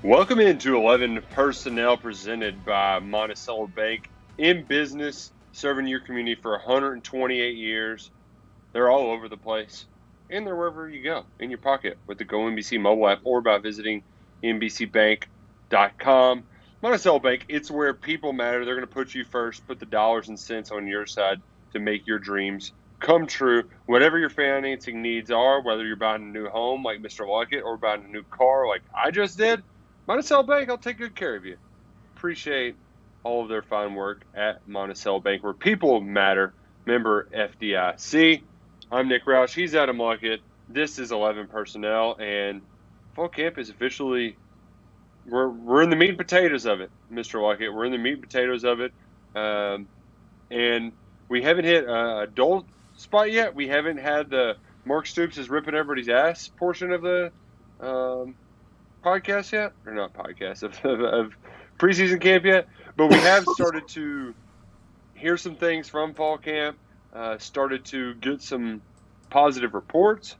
Welcome into 11 Personnel presented by Monticello Bank. In business, serving your community for 128 years. They're all over the place, and they're wherever you go, in your pocket with the Go NBC mobile app or by visiting NBCBank.com. Monticello Bank, it's where people matter. They're going to put you first, put the dollars and cents on your side to make your dreams come true. Whatever your financing needs are, whether you're buying a new home like Mr. Luckett or buying a new car like I just did, Monticello Bank, I'll take good care of you. Appreciate all of their fine work at Monticello Bank, where people matter. Member FDIC. I'm Nick Roush. He's Adam Luckett. This is 11 Personnel, and fall camp is officially we're in the meat and potatoes of it, Mr. Luckett. We're in the meat and potatoes of it, and we haven't hit a dull spot yet. We haven't had the Mark Stoops is ripping everybody's ass portion of the podcast yet, or not podcast of preseason camp yet, but we have started to hear some things from fall camp, started to get some positive reports.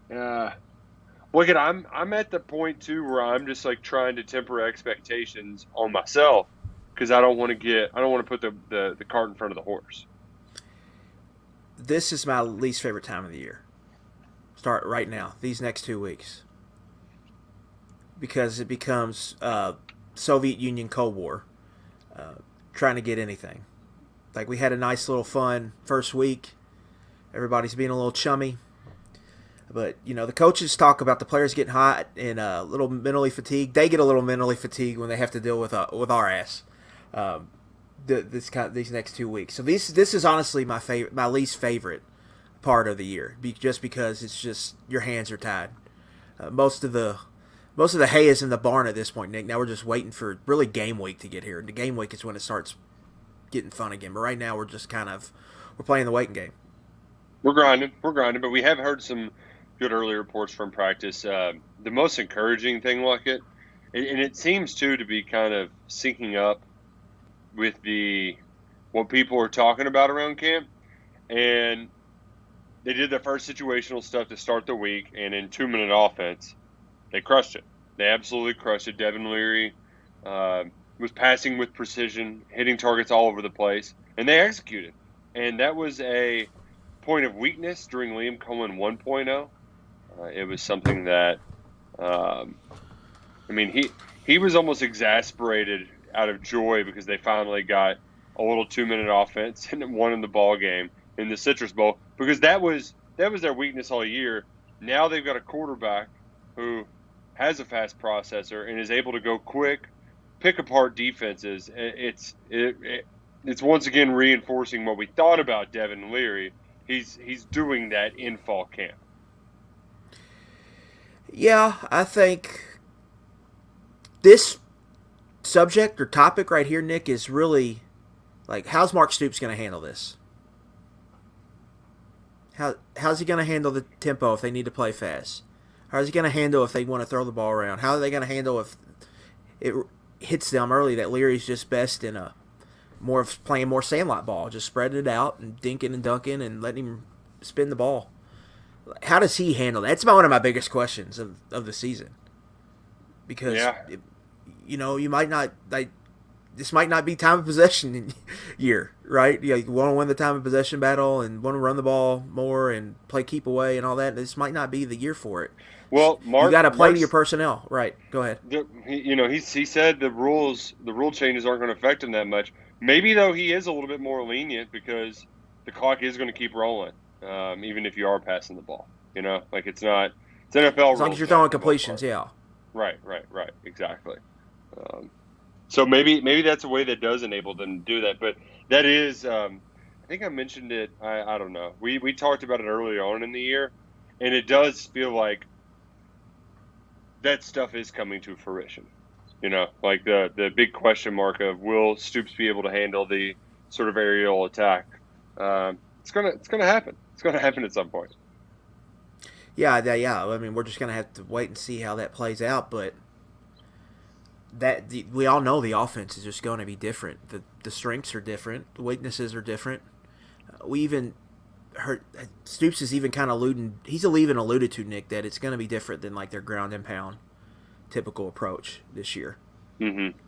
Look at I'm at the point too where I'm just like trying to temper expectations on myself because I don't want to put the cart in front of the horse. This is my least favorite time of the year. Start right now, these next 2 weeks. Because it becomes Soviet Union Cold War, trying to get anything. Like, we had a nice little fun first week. Everybody's being a little chummy. But, the coaches talk about the players getting hot and a little mentally fatigued. They get a little mentally fatigued when they have to deal with our ass these next 2 weeks. So this is honestly my least favorite part of the year, just because it's just your hands are tied. Most of the hay is in the barn at this point, Nick. Now we're just waiting for really game week to get here. And the game week is when it starts getting fun again. But right now we're just we're playing the waiting game. We're grinding, but we have heard some good early reports from practice. The most encouraging thing, Luckett, and it seems too to be kind of syncing up with what people are talking about around camp. And they did the first situational stuff to start the week, and in 2-minute offense, they crushed it. They absolutely crushed it. Devin Leary was passing with precision, hitting targets all over the place, and they executed. And that was a point of weakness during Liam Coen 1.0. It was something that, he was almost exasperated out of joy because they finally got a little 2-minute offense and won in the ball game in the Citrus Bowl, because that was their weakness all year. Now they've got a quarterback who has a fast processor and is able to go quick, pick apart defenses. It's once again reinforcing what we thought about Devin Leary. He's doing that in fall camp. Yeah, I think this subject or topic right here, Nick, is really like, how's Mark Stoops going to handle this? How's he going to handle the tempo if they need to play fast? How's he going to handle if they want to throw the ball around? How are they going to handle if it hits them early that Leary's just best in playing more sandlot ball, just spreading it out and dinking and dunking and letting him spin the ball? How does he handle that? That's one of my biggest questions of the season. Because, you might not this might not be time of possession year, right? You want to win the time of possession battle and want to run the ball more and play keep away and all that. This might not be the year for it. Well, Mark, you got to play to your personnel, right? Go ahead. He said the rule changes aren't going to affect him that much. Maybe though he is a little bit more lenient because the clock is going to keep rolling, even if you are passing the ball. It's not. It's NFL. As long as you're throwing completions, yeah. Right, exactly. So maybe that's a way that does enable them to do that. But that is, I think I mentioned it. I don't know. We talked about it earlier on in the year, and it does feel like that stuff is coming to fruition. Like the big question mark of, will Stoops be able to handle the sort of aerial attack? It's gonna happen. It's gonna happen at some point. Yeah. I mean, we're just gonna have to wait and see how that plays out, but we all know the offense is just going to be different. The strengths are different. The weaknesses are different. We even heard Stoops is even kind of alluded to, Nick, that it's going to be different than like their ground and pound typical approach this year. Mm-hmm.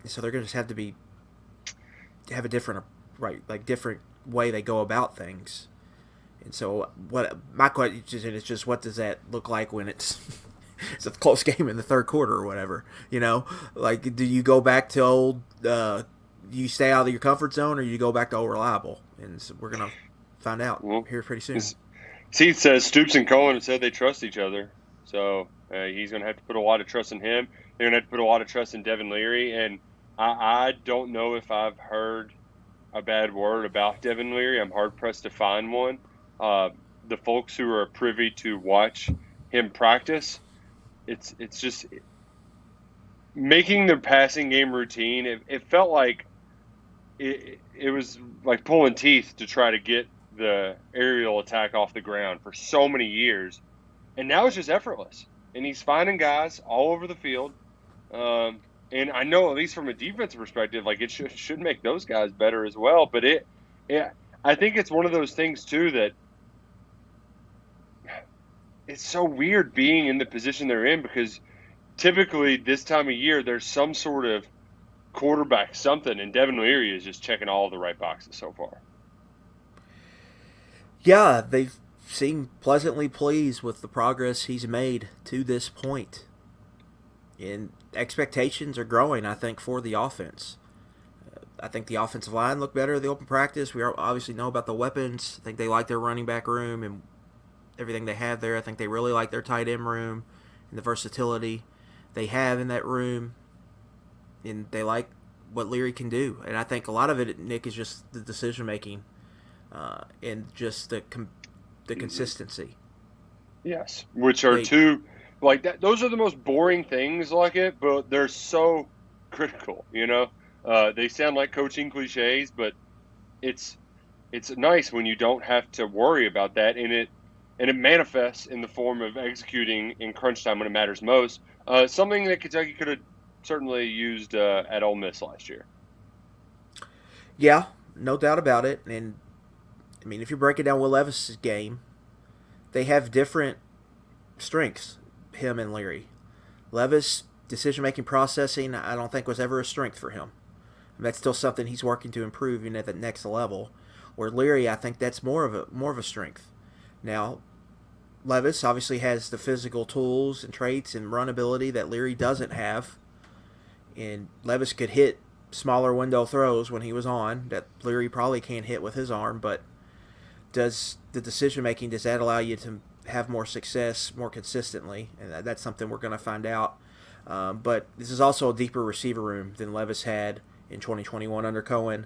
So they're going to just have a different way they go about things. And so what my question is just, what does that look like when it's a close game in the third quarter or whatever? Like, do you go back to old? You stay out of your comfort zone, or you go back to old reliable? And so we're gonna find out here pretty soon. Seed says Stoops and Coen have said they trust each other, so he's gonna have to put a lot of trust in him. They're gonna have to put a lot of trust in Devin Leary, and I don't know if I've heard a bad word about Devin Leary. I'm hard pressed to find one. The folks who are privy to watch him practice, it's just making the passing game routine. It felt like it was like pulling teeth to try to get the aerial attack off the ground for so many years, and now it's just effortless. And he's finding guys all over the field. And I know, at least from a defensive perspective, like it should make those guys better as well. But I think it's one of those things too that it's so weird being in the position they're in, because typically this time of year there's some sort of quarterback something, and Devin Leary is just checking all the right boxes so far. Yeah, they've seemed pleasantly pleased with the progress he's made to this point. And expectations are growing, I think, for the offense. I think the offensive line looked better at the open practice. We obviously know about the weapons. I think they like their running back room and everything they have there. I think they really like their tight end room and the versatility they have in that room. And they like what Leary can do. And I think a lot of it, Nick, is just the decision-making and just the consistency. Yes, which are two... Like that, those are the most boring things, like it, but they're so critical. They sound like coaching cliches, but it's nice when you don't have to worry about that, and it manifests in the form of executing in crunch time when it matters most. Something that Kentucky could have certainly used at Ole Miss last year. Yeah, no doubt about it. And I mean, if you break it down with Levis's game, they have different strengths. Him and Leary. Levis, decision-making processing, I don't think was ever a strength for him. And that's still something he's working to improve at the next level. Where Leary, I think that's more of a strength. Now, Levis obviously has the physical tools and traits and run ability that Leary doesn't have. And Levis could hit smaller window throws when he was on that Leary probably can't hit with his arm, but does the decision-making, does that allow you to have more success more consistently? And that's something we're going to find out. But this is also a deeper receiver room than Levis had in 2021 under Coen,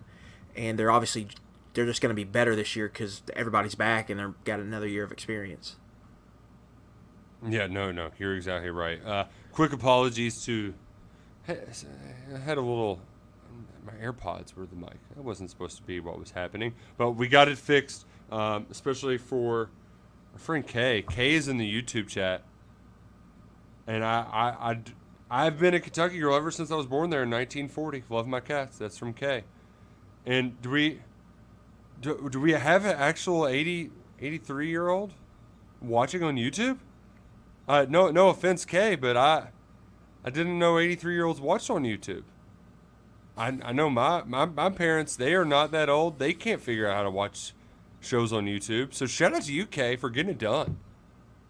and they're just going to be better this year because everybody's back and they've got another year of experience. Yeah, no, you're exactly right. Quick apologies to I had a little. My AirPods were the mic. That wasn't supposed to be what was happening, but we got it fixed, especially for our friend Kay. Kay is in the YouTube chat, and I've been a Kentucky girl ever since I was born there in 1940. Love my cats. That's from Kay. And do we have an actual 83-year-old watching on YouTube? No offense, Kay, but I didn't know 83-year-olds watched on YouTube. I know my parents, they are not that old. They can't figure out how to watch shows on YouTube. So shout out to you, Kay, for getting it done.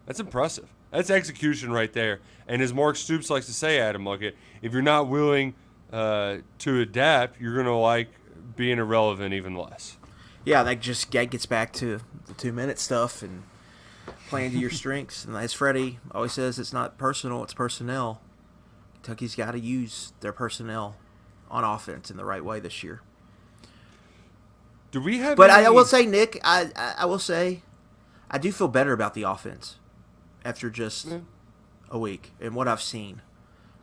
That's impressive. That's execution right there. And as Mark Stoops likes to say, Adam Luckett, if you're not willing to adapt, you're going to like being irrelevant even less. Yeah, that gets back to the 2-minute stuff and playing to your strengths. And as Freddie always says, it's not personal, it's personnel. Kentucky's got to use their personnel on offense in the right way this year. Do we have? But I will say, Nick, I will say, I do feel better about the offense after just a week and what I've seen.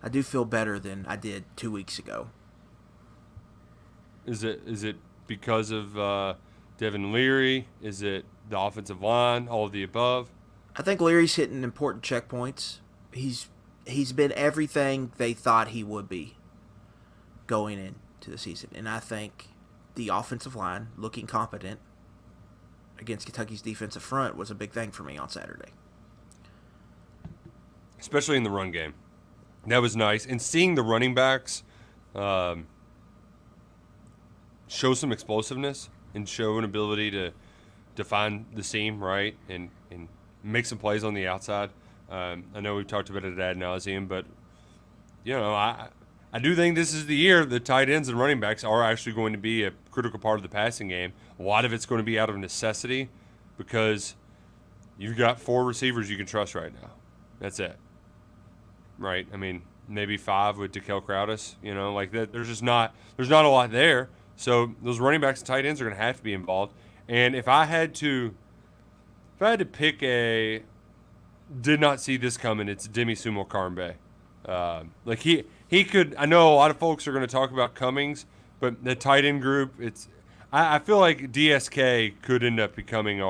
I do feel better than I did 2 weeks ago. Is it because of Devin Leary? Is it the offensive line? All of the above? I think Leary's hitting important checkpoints. He's been everything they thought he would be going into the season. And I think the offensive line looking competent against Kentucky's defensive front was a big thing for me on Saturday. Especially in the run game. That was nice. And seeing the running backs show some explosiveness and show an ability to define the seam, right, and make some plays on the outside. I know we've talked about it ad nauseum, but, I do think this is the year the tight ends and running backs are actually going to be a critical part of the passing game. A lot of it's going to be out of necessity because you've got 4 receivers you can trust right now. That's it. Right? I mean, maybe 5 with DeKel Crowdis, like that. There's not a lot there. So those running backs and tight ends are going to have to be involved. And if I had to pick did not see this coming, it's Demi Sumo Karmbe. He could. I know a lot of folks are going to talk about Cummings, but the tight end group, I feel like DSK could end up becoming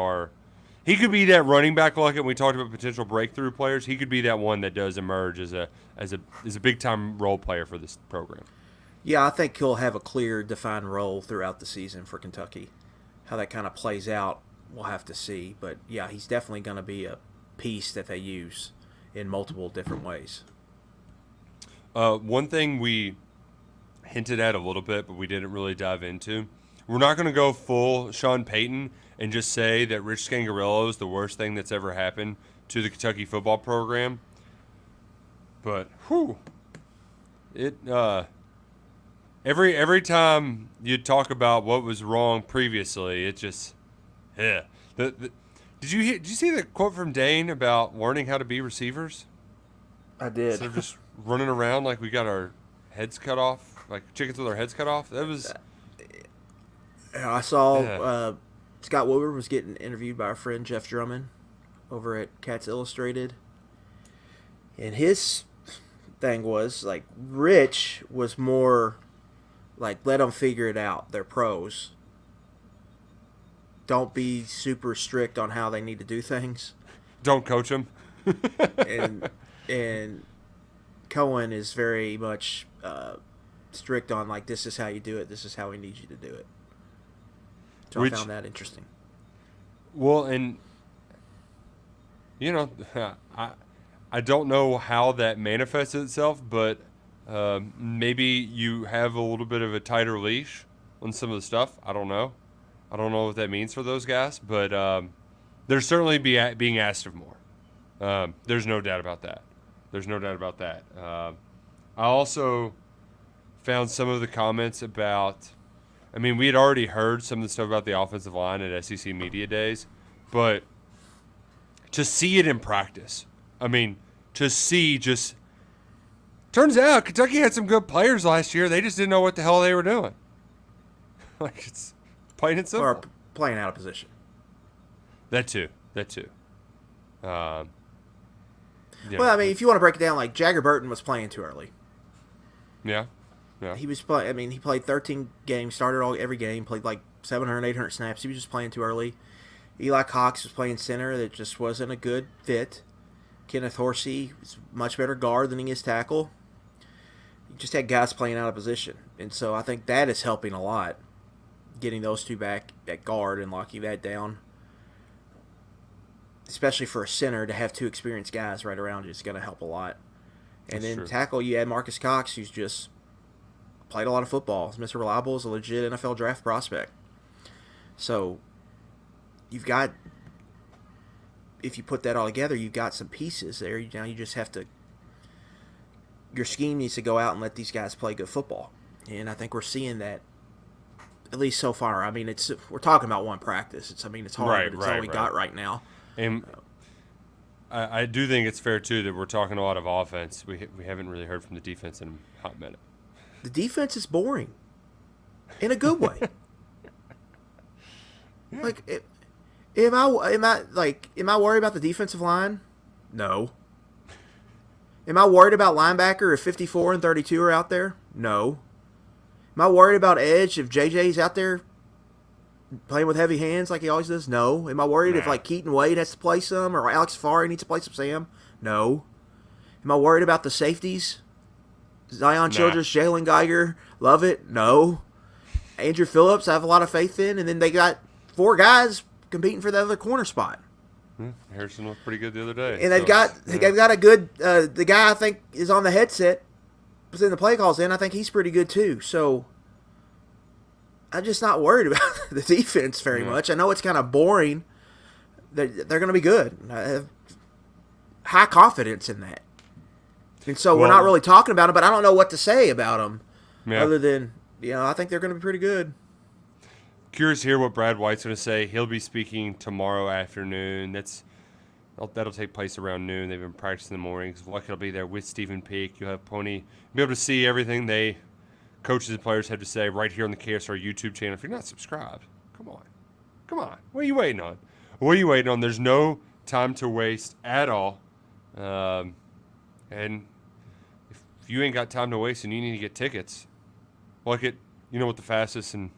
he could be that running back like it. We talked about potential breakthrough players. He could be that one that does emerge as a big time role player for this program. Yeah, I think he'll have a clear, defined role throughout the season for Kentucky. How that kind of plays out, we'll have to see. But yeah, he's definitely going to be a piece that they use in multiple different ways. One thing we hinted at a little bit, but we didn't really dive into. We're not going to go full Sean Payton and just say that Rich Scangarello is the worst thing that's ever happened to the Kentucky football program. But, every time you talk about what was wrong previously, it just, yeah. Did you see the quote from Dane about learning how to be receivers? I did. Instead of just running around like we got our heads cut off, like chickens with our heads cut off. That was. I saw Scott Woodward was getting interviewed by our friend Jeff Drummond over at Cats Illustrated, and his thing was like Rich was more like let them figure it out. They're pros. Don't be super strict on how they need to do things. Don't coach them. and Coen is very much strict on like this is how you do it. This is how we need you to do it. So I found that interesting. Well, and I don't know how that manifests itself, but maybe you have a little bit of a tighter leash on some of the stuff. I don't know. I don't know what that means for those guys, but they're certainly being asked of more. There's no doubt about that. I also found some of the comments about. I mean, we had already heard some of the stuff about the offensive line at SEC Media Days, but to see it in practice, I mean, turns out Kentucky had some good players last year. They just didn't know what the hell they were doing. Like, it's plain and simple. Or playing out of position. That too. Well, I mean, if you want to break it down, like Jagger Burton was playing too early. Yeah. He was playing. I mean, he played 13 games, started every game, played like 700, 800 snaps. He was just playing too early. Eli Cox was playing center. That just wasn't a good fit. Kenneth Horsey is a much better guard than he is tackle. You just had guys playing out of position, and so I think that is helping a lot. Getting those two back at guard and locking that down, especially for a center to have 2 experienced guys right around you, is going to help a lot. And then tackle, you had Marcus Cox, who's just played a lot of football. Mr. Reliable is a legit NFL draft prospect. So you've got, if you put that all together, you've got some pieces there. Now you just have to, your scheme needs to go out and let these guys play good football. And I think we're seeing that, at least so far. I mean, we're talking about one practice. It's hard, but it's all we got right now. And I do think it's fair, too, that we're talking a lot of offense. We haven't really heard from the defense in a hot minute. The defense is boring, in a good way. Yeah. Like, am I worried about the defensive line? No. Am I worried about linebacker if 54 and 32 are out there? No. Am I worried about edge if JJ's out there playing with heavy hands like he always does? No. Am I worried if like Keaton Wade has to play some or Alex Farr needs to play some Sam? No. Am I worried about the safeties? Zion Childress, Jalen Geiger, love it? No. Andrew Phillips, I have a lot of faith in. And then they got 4 guys competing for the other corner spot. Harrison looked pretty good the other day. And they've got a good the guy I think is on the headset, was in the play calls in. I think he's pretty good too. So I'm just not worried about the defense very much. I know it's kind of boring. They're going to be good. I have high confidence in that. And so we're not really talking about them, but I don't know what to say about them other than, I think they're going to be pretty good. Curious to hear what Brad White's going to say. He'll be speaking tomorrow afternoon. That'll take place around noon. They've been practicing in the mornings. Luckett will be there with Stephen Peak. You'll have be able to see everything coaches and players have to say right here on the KSR YouTube channel. If you're not subscribed, come on. What are you waiting on? There's no time to waste at all. And if you ain't got time to waste and you need to get tickets, Luckett, you know what the fastest and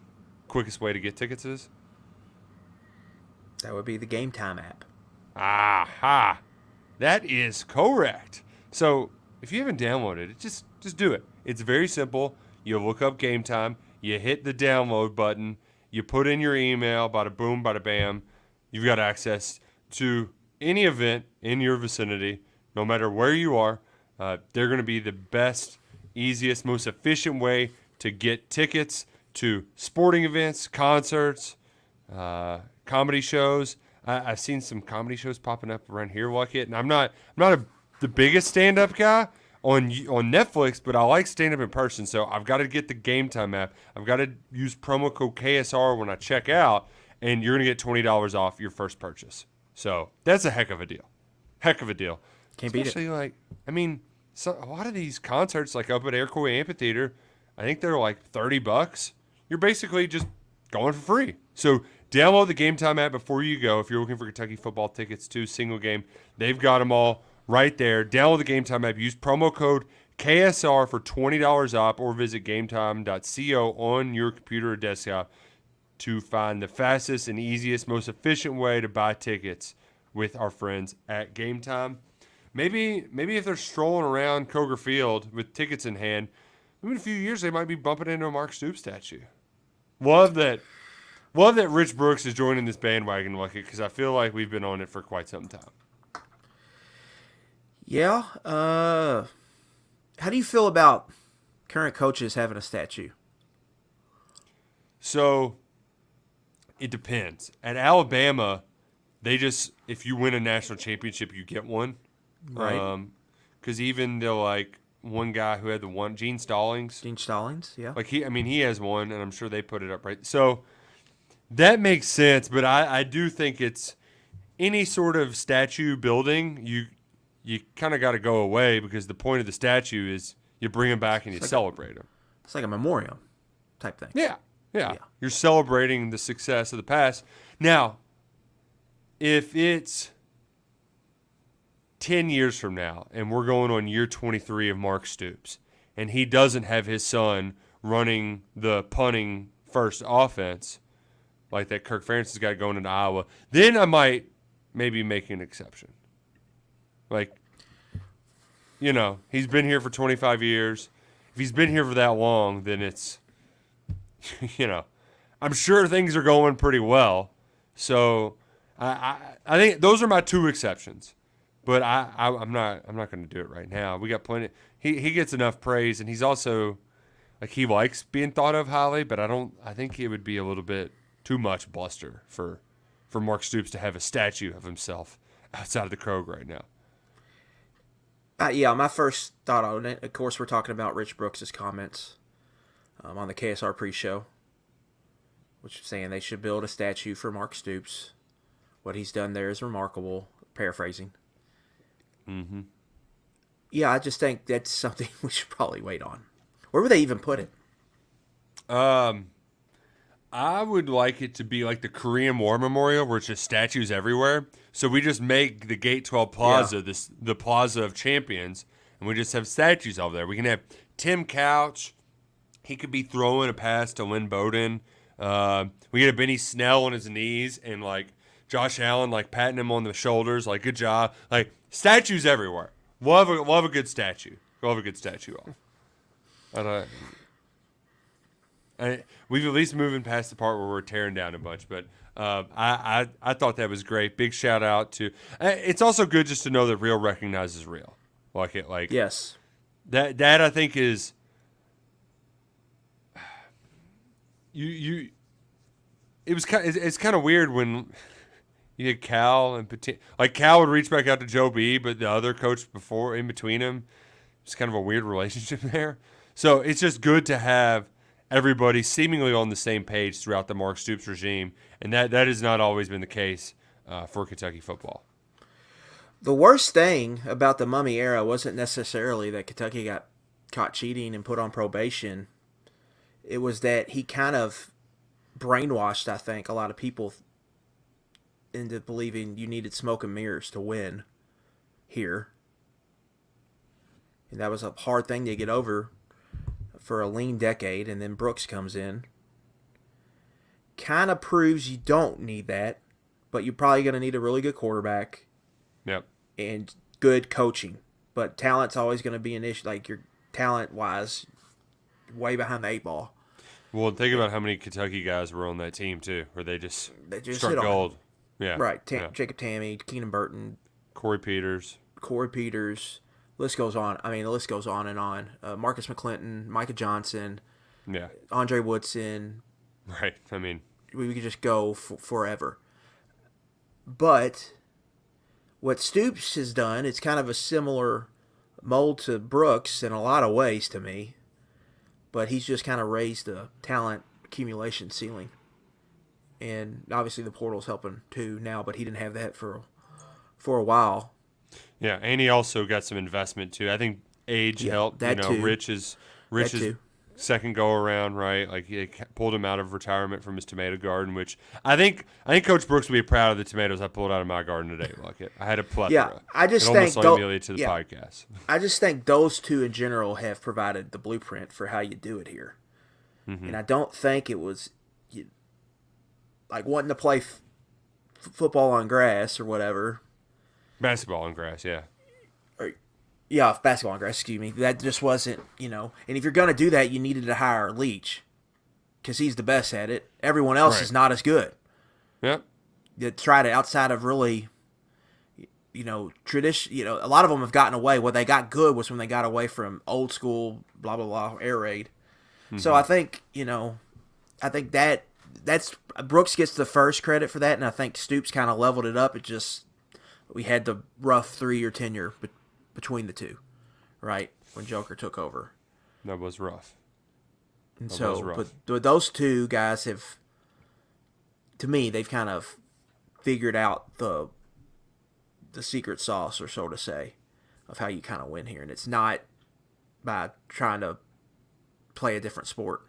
quickest way to get tickets is? That would be the Game Time app. Aha! That is correct. So if you haven't downloaded it, just do it. It's very simple. You look up Game Time, you hit the download button, you put in your email, bada boom, bada bam. You've got access to any event in your vicinity, no matter where you are. They're going to be the best, easiest, most efficient way to get tickets to sporting events, concerts, comedy shows. I've seen some comedy shows popping up around here, Luckett, and I'm not the biggest stand-up guy on Netflix, but I like stand-up in person, so I've got to get the Game Time app. I've got to use promo code KSR when I check out, and you're going to get $20 off your first purchase. So that's a heck of a deal. Can't beat it. Especially, a lot of these concerts, like up at Aircoy Amphitheater, I think they're like $30. You're basically just going for free. So download the Game Time app before you go. If you're looking for Kentucky football tickets to single game, they've got them all right there. Download the Game Time app. Use promo code KSR for $20 off, or visit gametime.co on your computer or desktop to find the fastest and easiest, most efficient way to buy tickets with our friends at Game Time. Maybe if they're strolling around Kroger Field with tickets in hand, maybe in a few years they might be bumping into a Mark Stoops statue. Love that Rich Brooks is joining this bandwagon, Luckett, because I feel like we've been on it for quite some time. Yeah. How do you feel about current coaches having a statue? So it depends. At Alabama, if you win a national championship, you get one. Right. Because even one guy who had the one, Gene Stallings. Gene Stallings, yeah. He has one, and I'm sure they put it up right. So that makes sense, but I do think it's any sort of statue building, you kind of got to go away, because the point of the statue is you bring them back and you celebrate them. It's like a memorial type thing. Yeah. You're celebrating the success of the past. Now, if it's 10 years from now and we're going on year 23 of Mark Stoops, and he doesn't have his son running the punting first offense like that Kirk Ferentz has got going into Iowa, then I might maybe make an exception. He's been here for 25 years. If he's been here for that long, then it's, I'm sure things are going pretty well. So I think those are my two exceptions. But I'm not going to do it right now. We got plenty. He gets enough praise, and he's also he likes being thought of highly. But I think it would be a little bit too much bluster for Mark Stoops to have a statue of himself outside of the Kroger right now. My first thought on it, of course, we're talking about Rich Brooks' comments on the KSR pre-show, which is saying they should build a statue for Mark Stoops. What he's done there is remarkable, paraphrasing. Mm-hmm. Yeah, I just think that's something we should probably wait on. Where would they even put it? I would like it to be like the Korean War Memorial, where it's just statues everywhere. So we just make the Gate 12 Plaza the Plaza of Champions, and we just have statues over there. We can have Tim Couch. He could be throwing a pass to Lynn Bowden. We get a Benny Snell on his knees, and Josh Allen patting him on the shoulders, good job. Statues everywhere. Love a good statue. Love a good statue off. we've at least moving past the part where we're tearing down a bunch. But I thought that was great. Big shout out to. It's also good just to know that real recognizes real. Yes. That I think is. It's kind of weird when you had Cal and Cal would reach back out to Joe B, but the other coach before in between him, it's kind of a weird relationship there. So it's just good to have everybody seemingly on the same page throughout the Mark Stoops regime, and that has not always been the case for Kentucky football. The worst thing about the Mummy era wasn't necessarily that Kentucky got caught cheating and put on probation. It was that he kind of brainwashed, I think, a lot of people into believing you needed smoke and mirrors to win here. And that was a hard thing to get over for a lean decade, and then Brooks comes in. Kind of proves you don't need that, but you're probably going to need a really good quarterback. Yep. And good coaching. But talent's always going to be an issue. Like, your talent-wise, way behind the 8 ball. Well, think about how many Kentucky guys were on that team, too, where they just struck gold. Yeah. Right. Jacob Tamme, Keenan Burton. Corey Peters. List goes on. I mean, the list goes on and on. Marcus McClinton, Micah Johnson. Yeah. Andre Woodson. Right. I mean, we could just go forever. But what Stoops has done, it's kind of a similar mold to Brooks in a lot of ways to me. But he's just kind of raised the talent accumulation ceiling. And obviously the portal's helping too now, but he didn't have that for a while. Yeah, and he also got some investment too. I think age helped. That too. Rich is second go around, right? Like, he pulled him out of retirement from his tomato garden, which I think Coach Brooks would be proud of the tomatoes I pulled out of my garden today. Luckett. I had a plethora. Yeah, I just think almost to the podcast. I just think those two in general have provided the blueprint for how you do it here, and I don't think it was like wanting to play football on grass or whatever. Basketball on grass, yeah. Basketball on grass, excuse me. That just wasn't, And if you're going to do that, you needed to hire Leach because he's the best at it. Everyone else is not as good. Yep. You tried it outside of really, tradition. A lot of them have gotten away. What they got good was when they got away from old school, blah, blah, blah, air raid. Mm-hmm. So I think, that's Brooks gets the first credit for that, and I think Stoops kind of leveled it up. It just, we had the rough 3-year tenure between the two, right, when Joker took over. That was rough. And but those two guys have, to me, they've kind of figured out the secret sauce, or so to say, of how you kind of win here. And it's not by trying to play a different sport.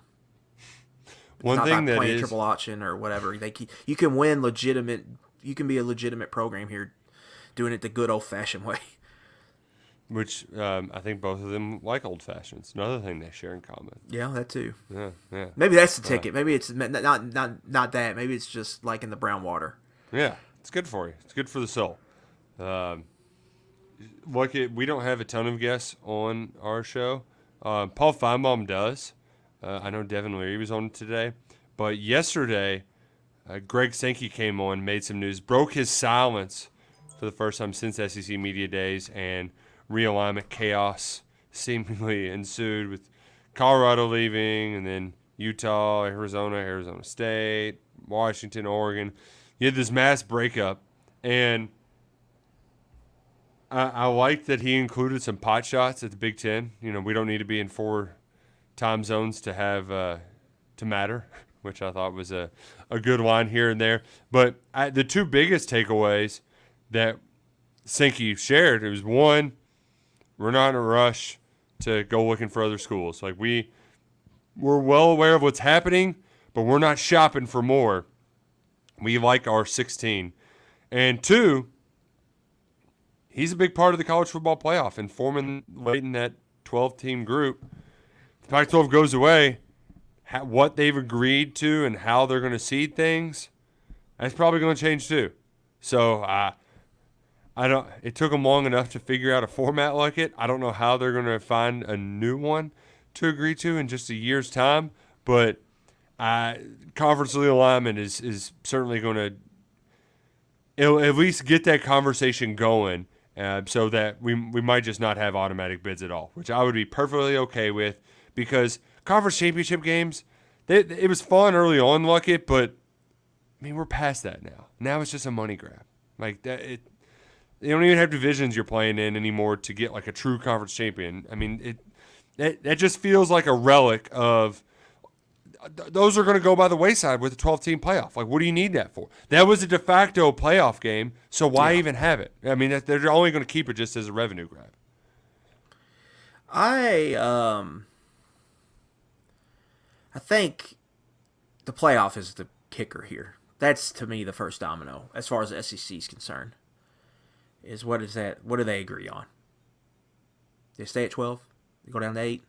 One thing that playing triple option or whatever. You can win legitimate. You can be a legitimate program here, doing it the good old fashioned way. Which I think both of them like old fashions. Another thing they share in common. Yeah, that too. Yeah. Maybe that's the ticket. Maybe it's not that. Maybe it's just liking the brown water. Yeah, it's good for you. It's good for the soul. We don't have a ton of guests on our show. Paul Feinbaum does. I know Devin Leary was on today. But yesterday, Greg Sankey came on, made some news, broke his silence for the first time since SEC Media Days, and realignment chaos seemingly ensued with Colorado leaving, and then Utah, Arizona State, Washington, Oregon. You had this mass breakup, and I like that he included some pot shots at the Big Ten. We don't need to be in 4 time zones to have to matter, which I thought was a good line here and there. But the two biggest takeaways that Sankey shared, it was one, we're not in a rush to go looking for other schools. Like, we're well aware of what's happening, but we're not shopping for more. We like our 16. And two, he's a big part of the college football playoff and forming late in that 12-team group. If the Pac-12 goes away, what they've agreed to and how they're going to seed things, that's probably going to change too. So it took them long enough to figure out a format like it. I don't know how they're going to find a new one to agree to in just a year's time, but conference realignment is certainly going to it'll at least get that conversation going, so that we might just not have automatic bids at all, which I would be perfectly okay with, because conference championship games, it was fun early on, Luckett, but I mean, we're past that now. Now it's just a money grab. Like that, you don't even have divisions you're playing in anymore to get like a true conference champion. I mean, that just feels like a relic of. Those are going to go by the wayside with the 12-team playoff. Like, what do you need that for? That was a de facto playoff game, so why even have it? I mean, they're only going to keep it just as a revenue grab. I think the playoff is the kicker here. That's, to me, the first domino as far as the SEC is concerned. What do they agree on? They stay at 12? They go down to 8?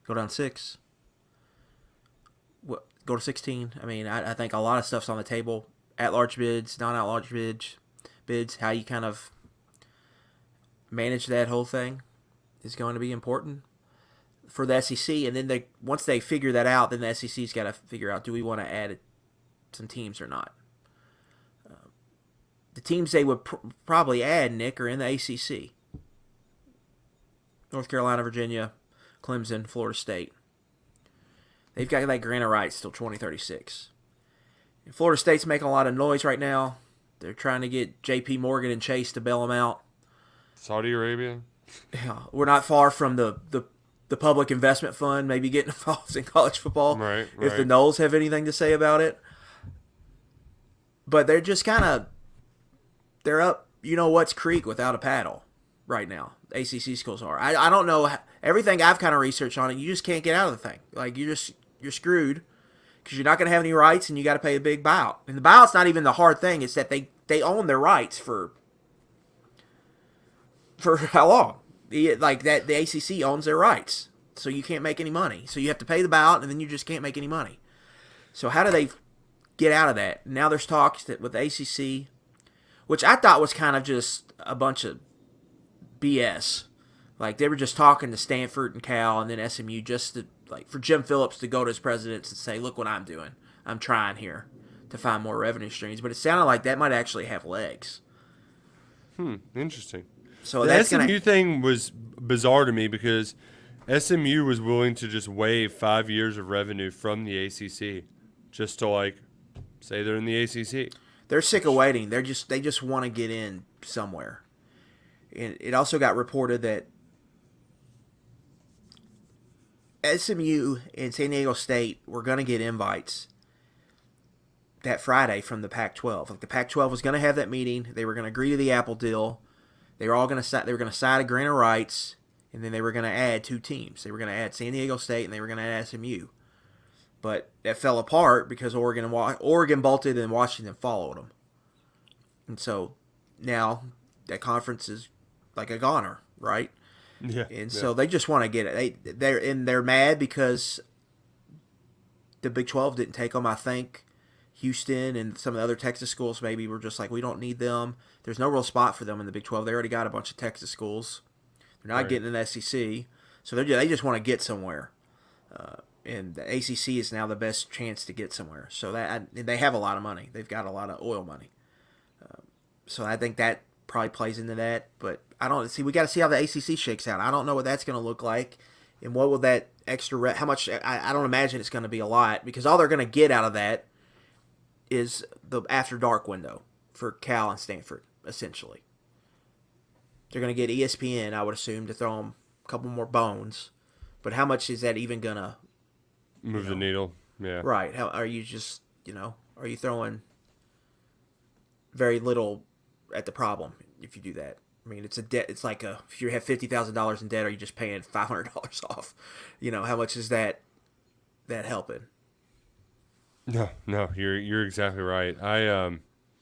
Go down to 6? Go to 16? I mean, I think a lot of stuff's on the table. At-large bids, non-at-large bids, how you kind of manage that whole thing is going to be important for the SEC. And then once they figure that out, then the SEC's got to figure out, do we want to add some teams or not? The teams they would probably add, Nick, are in the ACC. North Carolina, Virginia, Clemson, Florida State. They've got that grant of rights till 2036. And Florida State's making a lot of noise right now. They're trying to get J.P. Morgan and Chase to bail them out. Saudi Arabia? Yeah, we're not far from the public investment fund maybe getting involved in college football. Right. If the Knowles have anything to say about it. But they're just kind of, they're up, what's creek without a paddle right now. ACC schools are. I don't know. Everything I've kind of researched on it, you just can't get out of the thing. Like, you're screwed because you're not going to have any rights and you got to pay a big buyout. And the buyout's not even the hard thing. It's that they own their rights for how long? The ACC owns their rights. So you can't make any money. So you have to pay the buyout and then you just can't make any money. So how do they get out of that? Now there's talks that with the ACC, which I thought was kind of just a bunch of BS. Like, they were just talking to Stanford and Cal and then SMU just to, like, for Jim Phillips to go to his presidents and say, look what I'm doing. I'm trying here to find more revenue streams. But it sounded like that might actually have legs. Interesting. So the SMU thing was bizarre to me because SMU was willing to just waive 5 years of revenue from the ACC just to, like, say they're in the ACC. They're sick of waiting. They just want to get in somewhere. And it also got reported that SMU and San Diego State were going to get invites that Friday from the Pac-12. Like, the Pac-12 was going to have that meeting. They were going to agree to the Apple deal. They were going to sign a grant of rights, and then they were going to add 2 teams. They were going to add San Diego State, and they were going to add SMU. But that fell apart because Oregon bolted and Washington followed them. And so now that conference is like a goner, right? Yeah. And so they just want to get it. They're mad because the Big 12 didn't take them. I think Houston and some of the other Texas schools maybe were just like, we don't need them. There's no real spot for them in the Big 12. They already got a bunch of Texas schools. They're not getting in the SEC. So they just want to get somewhere. And the ACC is now the best chance to get somewhere. So they have a lot of money. They've got a lot of oil money. So I think that probably plays into that. But we got to see how the ACC shakes out. I don't know what that's going to look like. And what will that extra how much? I don't imagine it's going to be a lot, because all they're going to get out of that is the after dark window for Cal and Stanford, essentially. They're going to get ESPN, I would assume, to throw them a couple more bones. But how much is that even going to move the needle? Yeah. Right. How are you just, are you throwing very little at the problem if you do that? I mean, it's a debt. It's like if you have $50,000 in debt, are you just paying $500 off? How much is that helping? No, you're exactly right.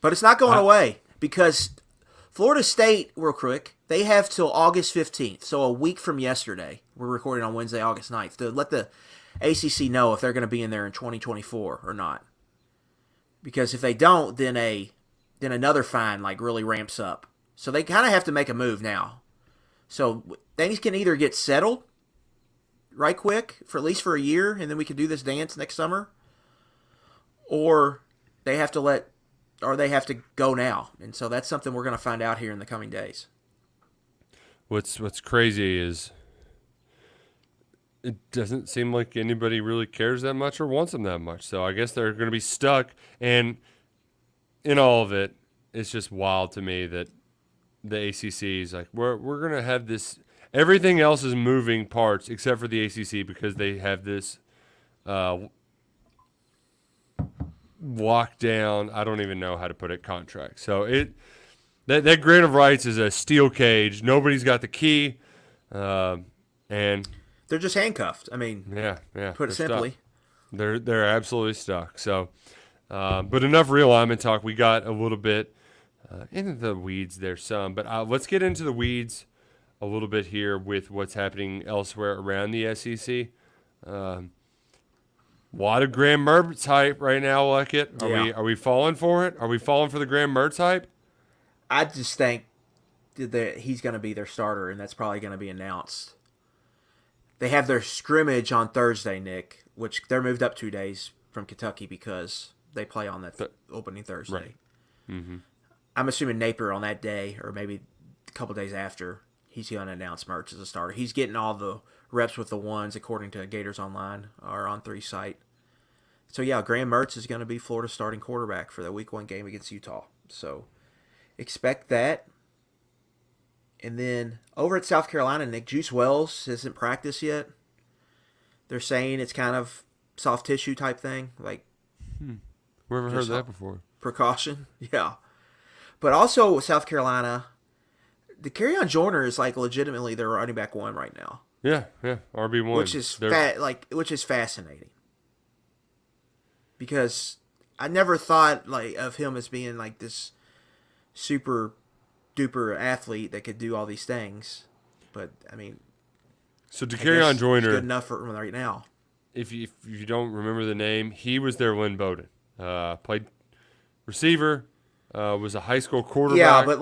But it's not going away, because Florida State, real quick, they have till August 15th, so a week from yesterday. We're recording on Wednesday, August 9th, to let the ACC know if they're going to be in there in 2024 or not. Because if they don't, then another fine really ramps up. So they kind of have to make a move now. So things can either get settled right quick, for at least for a year, and then we can do this dance next summer, or they have to go now. And so that's something we're going to find out here in the coming days. What's crazy is it doesn't seem like anybody really cares that much or wants them that much. So I guess they're going to be stuck. And in all of it, it's just wild to me that the ACC is like, we're going to have this. Everything else is moving parts except for the ACC because they have this lockdown. I don't even know how to put it. Contract. So that grant of rights is a steel cage. Nobody's got the key, and they're just handcuffed. I mean, yeah. Put it simply, stuck. They're absolutely stuck. So, but enough realignment talk. We got a little bit into the weeds there, some. But let's get into the weeds a little bit here with what's happening elsewhere around the SEC. A lot of Graham Mertz hype right now, Luckett. Are we falling for it? Are we falling for the Graham Mertz hype? I just think that he's going to be their starter, and that's probably going to be announced. They have their scrimmage on Thursday, Nick, which they're moved up 2 days from Kentucky because they play on that opening Thursday. Right. Mm-hmm. I'm assuming Napier on that day, or maybe a couple days after, he's going to announce Mertz as a starter. He's getting all the reps with the ones, according to Gators Online, or on 3 site. So, yeah, Graham Mertz is going to be Florida's starting quarterback for the Week 1 game against Utah. So, expect that. And then over at South Carolina, Nick, Juice Wells hasn't practiced yet. They're saying it's kind of soft tissue type thing, like. Never heard that before. Precaution, yeah. But also South Carolina, the Kerryon Joyner is like legitimately their running back 1 right now. Yeah, RB1, which is fascinating. Because I never thought of him as being like this super duper athlete that could do all these things, but I mean, so Kerryon Joyner good enough for right now. If you don't remember the name, he was their Lynn Bowden. Played receiver, was a high school quarterback. Yeah, but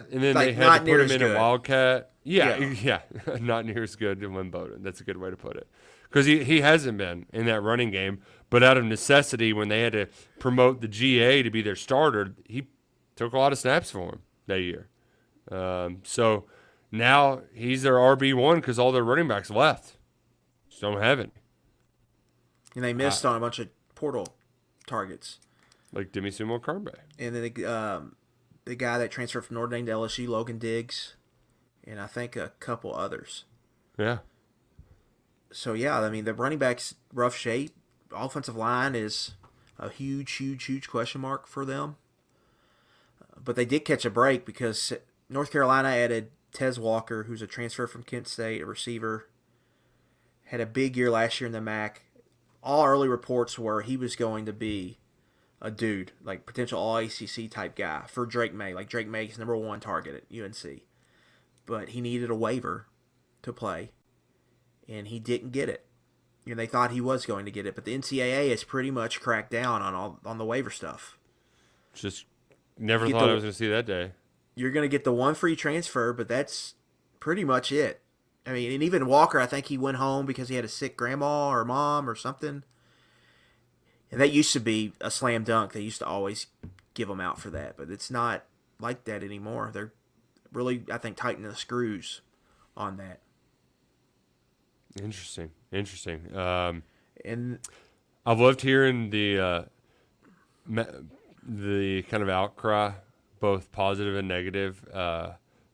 and then they had to put him in a Wildcat. Yeah, not near as good as Lynn Bowden. That's a good way to put it. Because he hasn't been in that running game, but out of necessity, when they had to promote the GA to be their starter, he took a lot of snaps for him that year. So now he's their RB1 because all their running backs left. Just don't have it. And they missed on a bunch of portal targets. Like Demi Sumo Carbe. And then the guy that transferred from Notre Dame to LSU, Logan Diggs, and I think a couple others. Yeah. So, yeah, I mean, the running back's rough shape. Offensive line is a huge question mark for them. But they did catch a break because North Carolina added Tez Walker, who's a transfer from Kent State, a receiver. Had a big year last year in the MAC. All early reports were he was going to be a dude, like potential All-ACC type guy for Drake May. Like Drake May's number 1 target at UNC. But he needed a waiver to play. And he didn't get it. And they thought he was going to get it, but the NCAA has pretty much cracked down on the waiver stuff. Just never thought I was going to see that day. You're going to get the 1 free transfer, but that's pretty much it. I mean, and even Walker, I think he went home because he had a sick grandma or mom or something. And that used to be a slam dunk. They used to always give them out for that, but it's not like that anymore. They're really, I think, tightening the screws on that. Interesting. And I've loved hearing the kind of outcry, both positive and negative,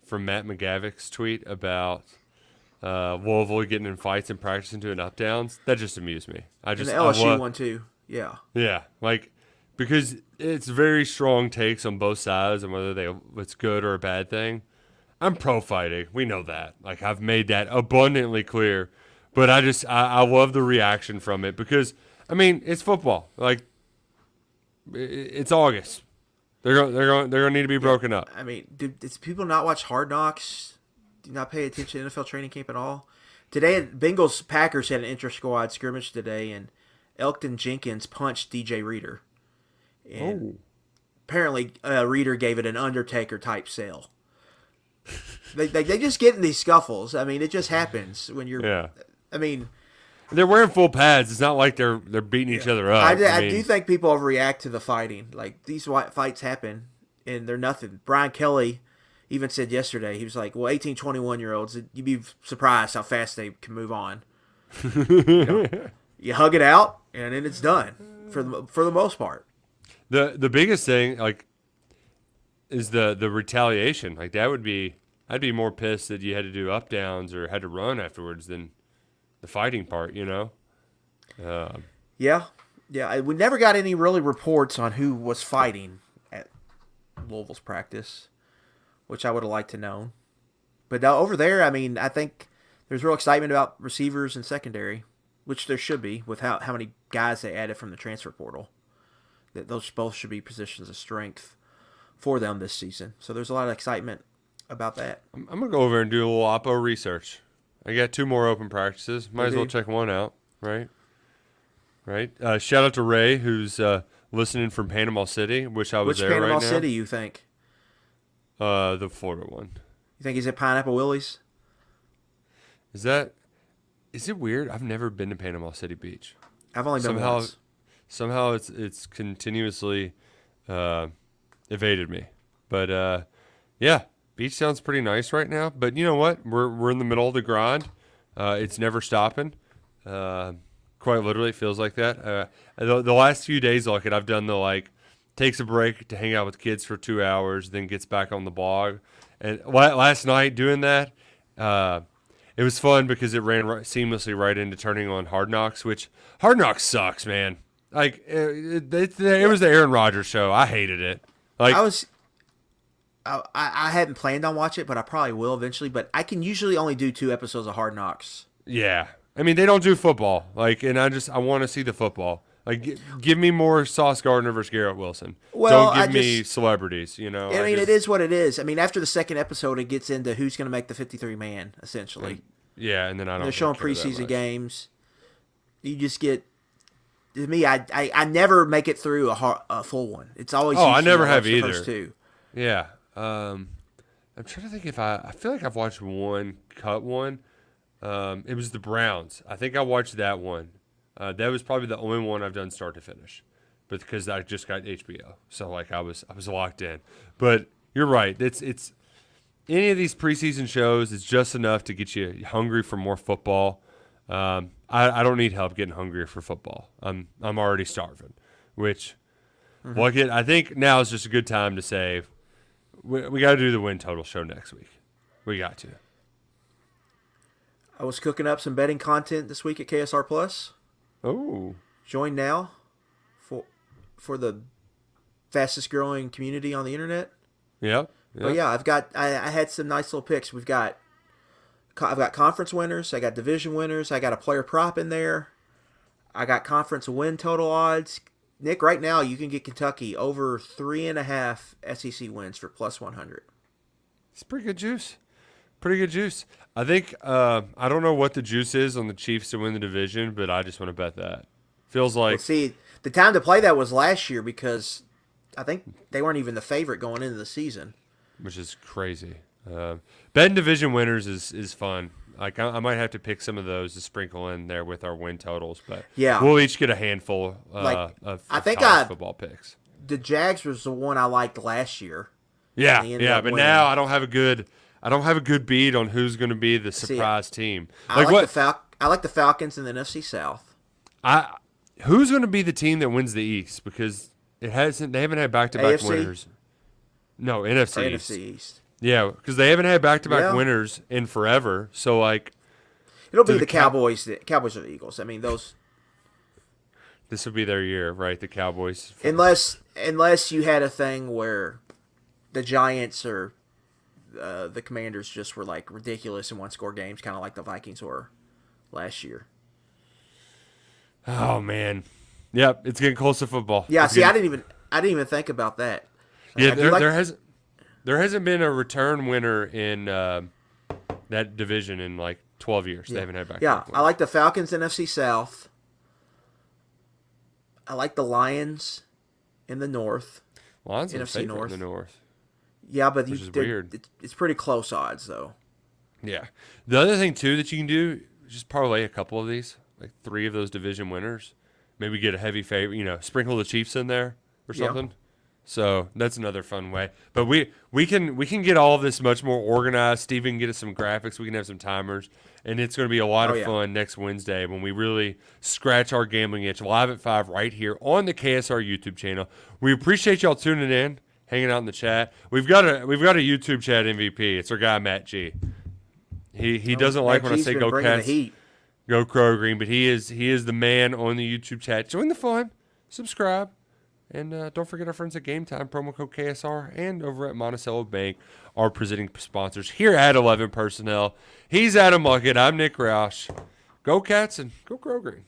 from Matt McGavick's tweet about Louisville getting in fights and practicing doing up downs. That just amused me. And the LSU one too. Yeah. Yeah, because it's very strong takes on both sides and whether it's good or a bad thing. I'm pro fighting. We know that. I've made that abundantly clear. But I love the reaction from it because, I mean, it's football. It's August. They're going to need to be broken up. I mean, does people not watch Hard Knocks? Do not pay attention to NFL training camp at all? Today, Bengals Packers had an inter-squad scrimmage today, and Elkton Jenkins punched DJ Reader. And apparently, Reader gave it an Undertaker-type sale. They just get in these scuffles. I mean, it just happens when you're. Yeah. I mean, They're wearing full pads. It's not like they're beating each other up. I do think people overreact to the fighting. Like, these fights happen, and they're nothing. Brian Kelly even said yesterday, he was like, well, 18, 21-year-olds, you'd be surprised how fast they can move on. You hug it out, and then it's done for the most part. The biggest thing, like, is the retaliation. Like, I'd be more pissed that you had to do up downs or had to run afterwards than the fighting part, you know? Yeah. We never got any really reports on who was fighting at Louisville's practice, which I would have liked to know. But over there, I mean, I think there's real excitement about receivers and secondary, which there should be with how many guys they added from the transfer portal. That those both should be positions of strength for them this season. So there's a lot of excitement about that. I'm going to go over and do a little Oppo research. I got 2 more open practices. Might as well check one out, right? Right. Shout out to Ray, who's listening from Panama City. Wish I was there right now. Which Panama City you think? The Florida one. You think he's at Pineapple Willie's? Is it weird? I've never been to Panama City Beach. I've only been once. Somehow it's continuously evaded me. But yeah, beach sounds pretty nice right now. But you know what? We're in the middle of the grind. It's never stopping. Quite literally, it feels like that. The last few days, like I've done takes a break to hang out with kids for 2 hours, then gets back on the blog. And last night doing that, it was fun because it ran seamlessly right into turning on Hard Knocks, which Hard Knocks sucks, man. Like it was the Aaron Rodgers show. I hated it. Like I hadn't planned on watching it, but I probably will eventually. But I can usually only do 2 episodes of Hard Knocks. Yeah, I mean they don't do football. Like, and I want to see the football. Like, give me more Sauce Gardner versus Garrett Wilson. Well, don't give me celebrities. You know. I mean, it is what it is. I mean, after the second episode, it gets into who's going to make the 53-man essentially. And then I don't. They're showing preseason games. You just get. To me, I never make it through a full one. It's always. I never have either. The first 2. Yeah. I'm trying to think if I feel like I've watched one cut one. It was the Browns. I think I watched that one. That was probably the only one I've done start to finish, but because I just got HBO, so like I was locked in. But you're right. It's any of these preseason shows. It's just enough to get you hungry for more football. I don't need help getting hungrier for football. I'm already starving, which I think now is just a good time to say we got to do the win total show next week. We got to. I was cooking up some betting content this week at KSR Plus. Oh. Join now for the fastest growing community on the internet. Yeah. But yeah, I had some nice little picks. I've got conference winners, I got division winners, I got a player prop in there. I got conference win total odds. Nick, right now you can get Kentucky over 3.5 SEC wins for plus 100. It's pretty good juice. I think I don't know what the juice is on the Chiefs to win the division, but I just want to bet that. Feels like. Well, see, the time to play that was last year because I think they weren't even the favorite going into the season. Which is crazy. Betting division winners is fun. Like I might have to pick some of those to sprinkle in there with our win totals, but yeah, we'll each get a handful of college football picks. The Jags was the one I liked last year. Yeah, but winning. Now I don't have a good beat on who's going to be the surprise team. I like the Falcons in the NFC South. Who's going to be the team that wins the East? Because they haven't had back-to-back winners. No, NFC East. Yeah, because they haven't had back-to-back winners in forever. So like, it'll be the Cowboys. The Cowboys or the Eagles. I mean, those. This will be their year, right? The Cowboys. Unless you had a thing where the Giants or the Commanders just were like ridiculous in one-score games, kind of like the Vikings were last year. Oh man, yep, it's getting close to football. Yeah, I didn't even think about that. Yeah, there hasn't been a return winner in that division in like 12 years. Yeah. They haven't had back. Yeah, I like the Falcons NFC South. I like the Lions in the North. Lions NFC North. In the North. Yeah, but which is weird. It's pretty close odds though. Yeah. The other thing too that you can do, just parlay a couple of these. like 3 of those division winners. Maybe get a heavy favorite, sprinkle the Chiefs in there or something. Yeah. So that's another fun way. But we can get all of this much more organized. Steven can get us some graphics. We can have some timers. And it's going to be a lot of fun next Wednesday when we really scratch our gambling itch live at 5 right here on the KSR YouTube channel. We appreciate y'all tuning in, hanging out in the chat. We've got a YouTube chat MVP. It's our guy Matt G. He doesn't like when I say go Cats, go Crow Green, but he is the man on the YouTube chat. Join the fun, subscribe. And don't forget our friends at Game Time, promo code KSR, and over at Monticello Bank, our presenting sponsors here at 11 Personnel. He's Adam Luckett. I'm Nick Roush. Go Cats and go Crow Green.